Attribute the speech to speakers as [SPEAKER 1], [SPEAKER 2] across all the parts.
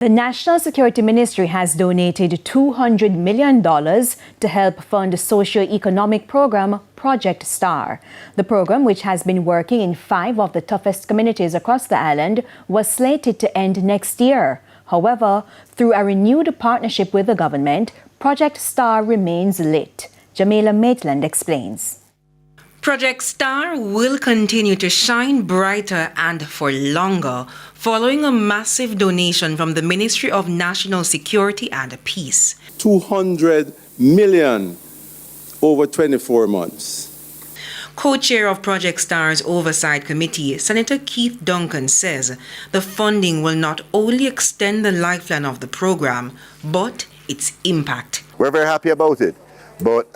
[SPEAKER 1] The National Security Ministry has donated $200 million to help fund the socio-economic program Project STAR. The program, which has been working in 5 of the toughest communities across the island, was slated to end next year. However, through a renewed partnership with the government, Project STAR remains lit. Jamaila Maitland explains.
[SPEAKER 2] Project STAR will continue to shine brighter and for longer, following a massive donation from the Ministry of National Security and Peace.
[SPEAKER 3] $200 million over 24 months.
[SPEAKER 2] Co-chair of Project STAR's Oversight Committee, Senator Keith Duncan, says the funding will not only extend the lifeline of the program, but its impact.
[SPEAKER 4] We're very happy about it. But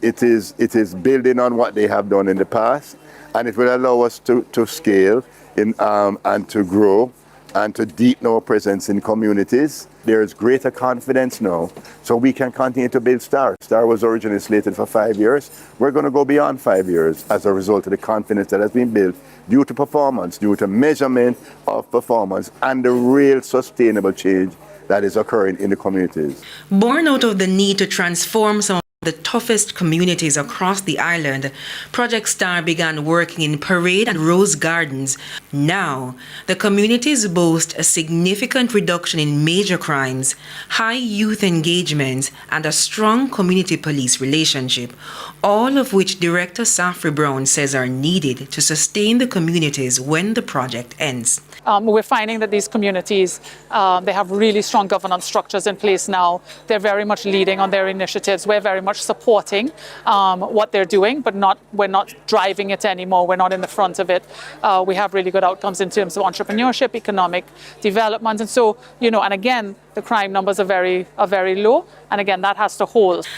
[SPEAKER 4] it is building on what they have done in the past, and it will allow us to scale and to grow and to deepen our presence in communities. There is greater confidence now, so we can continue to build STAR. STAR was originally slated for 5 years. We're going to go beyond 5 years as a result of the confidence that has been built due to performance, due to measurement of performance, and the real sustainable change that is occurring in the communities.
[SPEAKER 2] Born out of the need to transform some of the toughest communities across the island, Project STAR began working in Parade and Rose Gardens. Now, the communities boast a significant reduction in major crimes, high youth engagement, and a strong community police relationship, all of which Director Safri Brown says are needed to sustain the communities when the project ends.
[SPEAKER 5] We're finding that these communities, they have really strong governance structures in place now. They're very much leading on their initiatives. We're very much supporting what they're doing, but we're not driving it anymore. We're not in the front of it. We have really good outcomes in terms of entrepreneurship, economic development. And so, and again, the crime numbers are very low. And again, that has to hold.